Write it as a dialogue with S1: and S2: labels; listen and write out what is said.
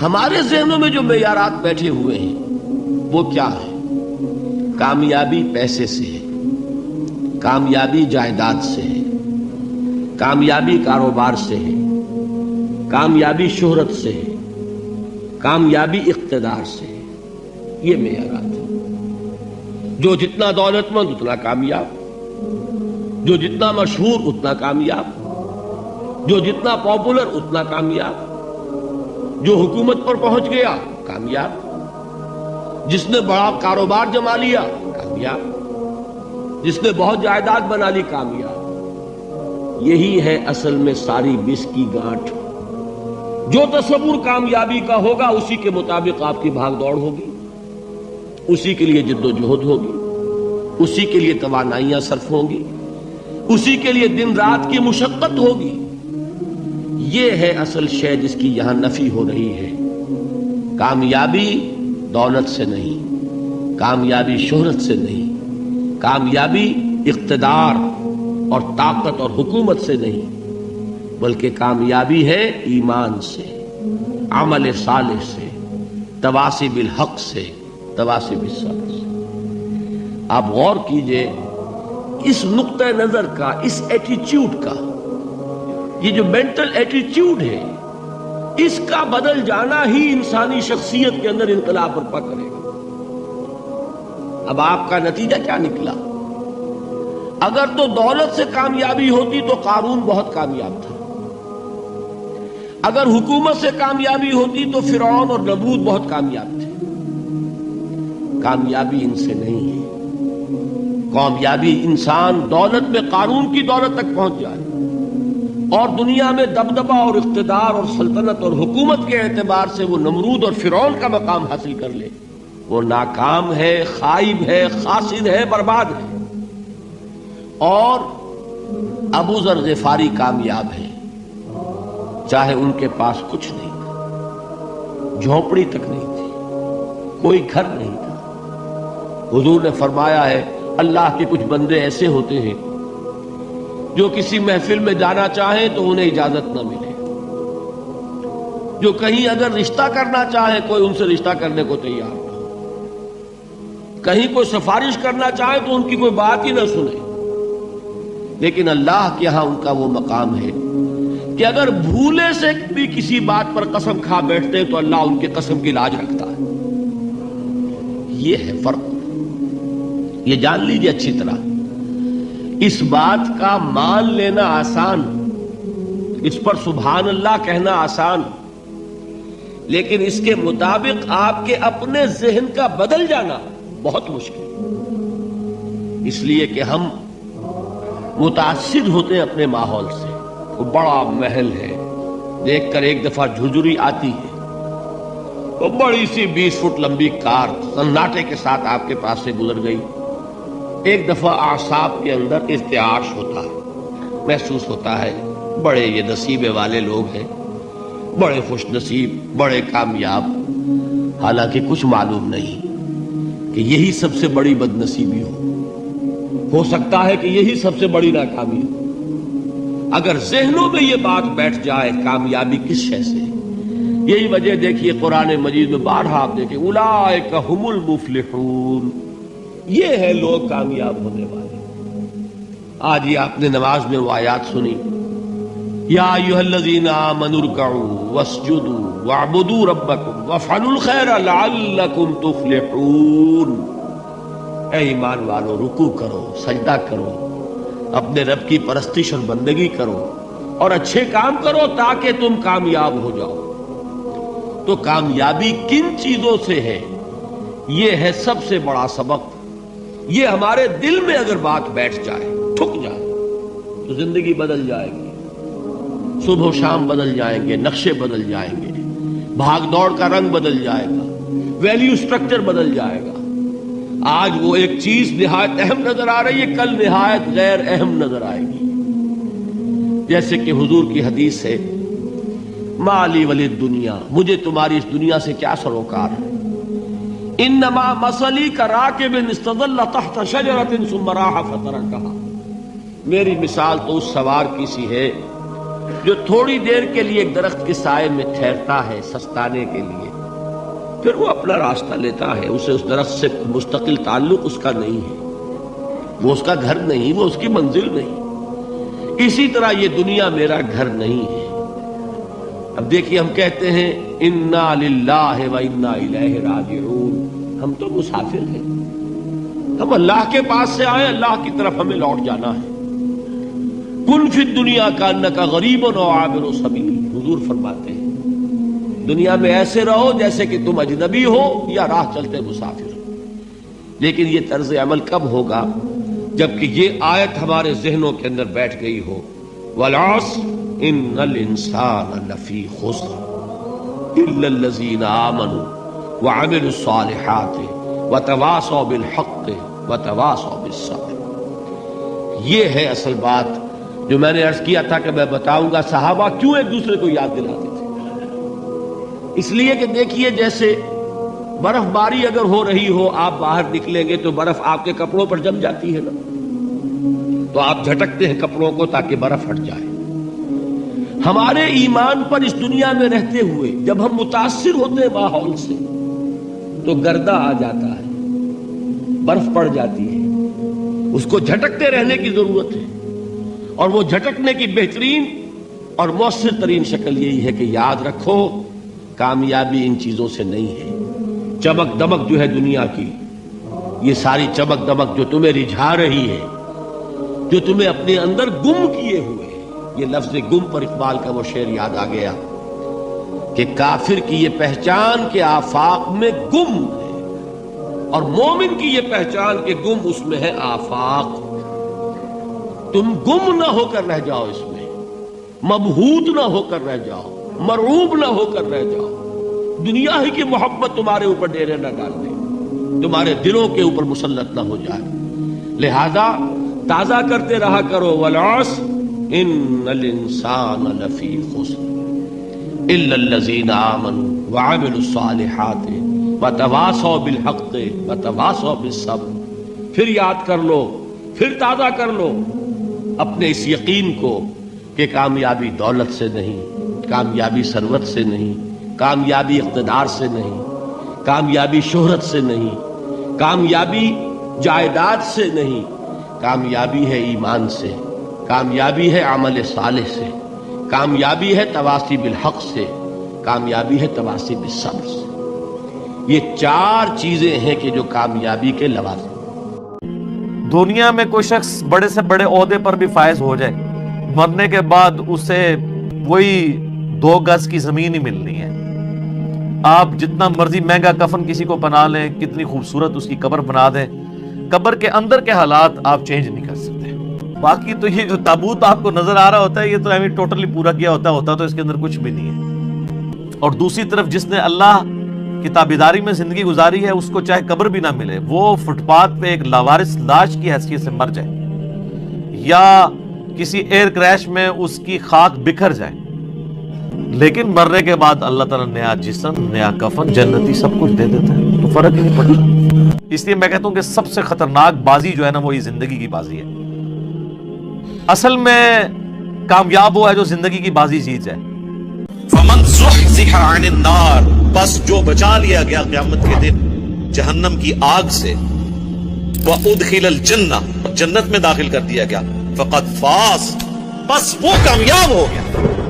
S1: ہمارے ذہنوں میں جو معیارات بیٹھے ہوئے ہیں وہ کیا ہے؟ کامیابی پیسے سے ہے، کامیابی جائیداد سے ہے، کامیابی کاروبار سے ہے، کامیابی شہرت سے ہے، کامیابی اقتدار سے ہے۔ یہ معیارات ہیں۔ جو جتنا دولت مند اتنا کامیاب، جو جتنا مشہور اتنا کامیاب، جو جتنا پاپولر اتنا کامیاب، جو حکومت پر پہنچ گیا کامیاب، جس نے بڑا کاروبار جما لیا کامیاب، جس نے بہت جائیداد بنا لی کامیاب۔ یہی ہے اصل میں ساری بس کی گانٹھ۔ جو تصور کامیابی کا ہوگا اسی کے مطابق آپ کی بھاگ دوڑ ہوگی، اسی کے لیے جد و جہد ہوگی، اسی کے لیے توانائیاں صرف ہوں گی، اسی کے لیے دن رات کی مشقت ہوگی۔ یہ ہے اصل شے جس کی یہاں نفی ہو رہی ہے۔ کامیابی دولت سے نہیں، کامیابی شہرت سے نہیں، کامیابی اقتدار اور طاقت اور حکومت سے نہیں، بلکہ کامیابی ہے ایمان سے، عمل صالح سے، تواصی بالحق سے، تواصی بالصبر سے۔ آپ غور کیجئے اس نقطہ نظر کا، اس ایٹیچیوڈ کا، یہ جو مینٹل ایٹیچیوڈ ہے، اس کا بدل جانا ہی انسانی شخصیت کے اندر انقلاب برپا کرے گا۔ اب آپ کا نتیجہ کیا نکلا؟ اگر تو دولت سے کامیابی ہوتی تو قارون بہت کامیاب تھا، اگر حکومت سے کامیابی ہوتی تو فرعون اور نمرود بہت کامیاب تھے۔ کامیابی ان سے نہیں ہے۔ کامیابی انسان دولت میں قارون کی دولت تک پہنچ جائے اور دنیا میں دبدبہ اور اقتدار اور سلطنت اور حکومت کے اعتبار سے وہ نمرود اور فرعون کا مقام حاصل کر لے، وہ ناکام ہے، خائب ہے، خاسر ہے، برباد ہے۔ اور ابو ذر غفاری کامیاب ہے، چاہے ان کے پاس کچھ نہیں تھا، جھونپڑی تک نہیں تھی، کوئی گھر نہیں تھا۔ حضور نے فرمایا ہے اللہ کے کچھ بندے ایسے ہوتے ہیں جو کسی محفل میں جانا چاہیں تو انہیں اجازت نہ ملے، جو کہیں اگر رشتہ کرنا چاہے کوئی ان سے رشتہ کرنے کو تیار نہ، کہیں کوئی سفارش کرنا چاہے تو ان کی کوئی بات ہی نہ سنے۔ لیکن اللہ کے ہاں ان کا وہ مقام ہے کہ اگر بھولے سے بھی کسی بات پر قسم کھا بیٹھتے تو اللہ ان کے قسم کی لاج رکھتا ہے۔ یہ ہے فرق، یہ جان لیجیے اچھی طرح۔ اس بات کا مان لینا آسان، اس پر سبحان اللہ کہنا آسان، لیکن اس کے مطابق آپ کے اپنے ذہن کا بدل جانا بہت مشکل، اس لیے کہ ہم متاثر ہوتے ہیں اپنے ماحول سے۔ وہ بڑا محل ہے، دیکھ کر ایک دفعہ جھرجھری آتی ہے، وہ بڑی سی 20 فٹ لمبی کار سناٹے کے ساتھ آپ کے پاس سے گزر گئی۔ ایک دفعہ اعصاب کے اندر ارتعاش ہوتا ہے، محسوس ہوتا ہے بڑے یہ نصیبے والے لوگ ہیں، بڑے خوش نصیب، بڑے کامیاب، حالانکہ کچھ معلوم نہیں کہ یہی سب سے بڑی بد نصیبی ہو سکتا ہے کہ یہی سب سے بڑی ناکامی ہو۔ اگر ذہنوں میں یہ بات بیٹھ جائے کامیابی کس شے سے، یہی وجہ دیکھیے قرآن مجید میں بارہا آپ دیکھیں اولئک ھم المفلحون، یہ ہے لوگ کامیاب ہونے والے۔ آج یہ آپ نے نماز میں وہ آیات سنی، یا ایھا الذین آمنوا ارکعوا واسجدوا واعبدوا ربکم وافعلوا الخیر لعلکم تفلحون۔ اے ایمان والو، رکوع کرو، سجدہ کرو، اپنے رب کی پرستش اور بندگی کرو اور اچھے کام کرو تاکہ تم کامیاب ہو جاؤ۔ تو کامیابی کن چیزوں سے ہے؟ یہ ہے سب سے بڑا سبق۔ یہ ہمارے دل میں اگر بات بیٹھ جائے، ٹھک جائے، تو زندگی بدل جائے گی، صبح و شام بدل جائیں گے، نقشے بدل جائیں گے، بھاگ دوڑ کا رنگ بدل جائے گا، ویلیو سٹرکچر بدل جائے گا۔ آج وہ ایک چیز نہایت اہم نظر آ رہی ہے، کل نہایت غیر اہم نظر آئے گی۔ جیسے کہ حضور کی حدیث ہے، مالی ولی دنیا، مجھے تمہاری اس دنیا سے کیا سروکار ہے، انما مثلی کراکب استظل تحت شجرۃ ثم راح فترکھا، میری مثال تو اس سوار کی سی ہے جو تھوڑی دیر کے لیے ایک درخت کے سائے میں ٹھہرتا ہے سستانے کے لیے، پھر وہ اپنا راستہ لیتا ہے، اسے اس درخت سے مستقل تعلق اس کا نہیں ہے، وہ اس کا گھر نہیں، وہ اس کی منزل نہیں۔ اسی طرح یہ دنیا میرا گھر نہیں ہے۔ اب دیکھیے ہم کہتے ہیں انا للہ و انا الیہ راجعون، ہم تو مسافر ہیں، ہم اللہ کے پاس سے آئے، اللہ کی طرف ہمیں لوٹ جانا ہے۔ کن فی الدنیا کانک غریب و عابر سبیل، حضور فرماتے ہیں دنیا میں ایسے رہو جیسے کہ تم اجنبی ہو یا راہ چلتے مسافر۔ لیکن یہ طرز عمل کب ہوگا؟ جبکہ یہ آیت ہمارے ذہنوں کے اندر بیٹھ گئی ہو، والعصر ان الانسان لفی خسر الا الذین آمنوا وعملوا الصالحات وتواصوا بالحق وتواصوا بالصبر۔ یہ ہے اصل بات جو میں نے عرض کیا تھا کہ میں بتاؤں گا صحابہ کیوں ایک دوسرے کو یاد دلاتے تھے۔ اس لیے کہ دیکھیے جیسے برف باری اگر ہو رہی ہو، آپ باہر نکلیں گے تو برف آپ کے کپڑوں پر جم جاتی ہے نا، تو آپ جھٹکتے ہیں کپڑوں کو تاکہ برف ہٹ جائے۔ ہمارے ایمان پر اس دنیا میں رہتے ہوئے جب ہم متاثر ہوتے ہیں ماحول سے تو گردہ آ جاتا ہے، برف پڑ جاتی ہے، اس کو جھٹکتے رہنے کی ضرورت ہے۔ اور وہ جھٹکنے کی بہترین اور مؤثر ترین شکل یہی ہے کہ یاد رکھو کامیابی ان چیزوں سے نہیں ہے۔ چمک دمک جو ہے دنیا کی، یہ ساری چمک دمک جو تمہیں رجھا رہی ہے، جو تمہیں اپنے اندر گم کیے ہوئے ہے، یہ لفظ گم پر اقبال کا وہ شعر یاد آ گیا کہ کافر کی یہ پہچان کے آفاق میں گم ہے، اور مومن کی یہ پہچان کے گم اس میں ہے آفاق۔ تم گم نہ ہو کر رہ جاؤ، اس میں مبہوت نہ ہو کر رہ جاؤ، مرعوب نہ ہو کر رہ جاؤ، دنیا ہی کی محبت تمہارے اوپر ڈیرے نہ ڈال دے، تمہارے دلوں کے اوپر مسلط نہ ہو جائے۔ لہذا تازہ کرتے رہا کرو، والعصر ان الانسان لفی خسر الا الذین آمنوا وعملوا الصالحات وتواصوا بالحق وتواصوا بالصبر۔ پھر یاد کر لو، پھر تازہ کر لو اپنے اس یقین کو کہ کامیابی دولت سے نہیں، کامیابی ثروت سے نہیں، کامیابی اقتدار سے نہیں، کامیابی شہرت سے نہیں، کامیابی جائیداد سے نہیں، کامیابی ہے ایمان سے، کامیابی ہے عمل صالح سے، کامیابی ہے تواصی بالحق سے، کامیابی ہے تواصی بالصبر سے۔ یہ چار چیزیں ہیں کہ جو کامیابی کے لوازم۔
S2: دنیا میں کوئی شخص بڑے سے بڑے عہدے پر بھی فائز ہو جائے، مرنے کے بعد اسے وہی 2 گز کی زمین ہی ملنی ہے۔ آپ جتنا مرضی مہنگا کفن کسی کو بنا لیں، کتنی خوبصورت اس کی قبر بنا دیں، قبر کے اندر کے حالات آپ چینج نہیں کر سکتے۔ باقی تو یہ جو تابوت آپ کو نظر آ رہا ہوتا ہے، یہ تو ہمیں ٹوٹلی پورا کیا ہوتا تو اس کے اندر کچھ بھی نہیں ہے۔ اور دوسری طرف جس نے اللہ کی تابعداری میں زندگی گزاری ہے، اس کو چاہے قبر بھی نہ ملے، وہ فٹ پاتھ پہ ایک لاوارث لاش کی حیثیت سے مر جائے یا کسی ایئر کریش میں اس کی خاک بکھر جائے، لیکن مرنے کے بعد اللہ تعالیٰ نیا جسم، نیا کفن، جنتی سب کچھ دے دیتا ہے، تو فرق نہیں پڑتا۔ اس لیے میں کہتا ہوں کہ سب سے خطرناک بازی جو ہے نا، وہ یہ زندگی کی بازی ہے۔ اصل میں کامیاب وہ ہے جو زندگی کی بازی جیت جائے۔
S3: فمن زحزح عن النار، بس جو بچا لیا گیا قیامت کے دن جہنم کی آگ سے، وادخل الجنہ، جنت میں داخل کر دیا گیا، فقد فاز، بس وہ کامیاب ہو گیا۔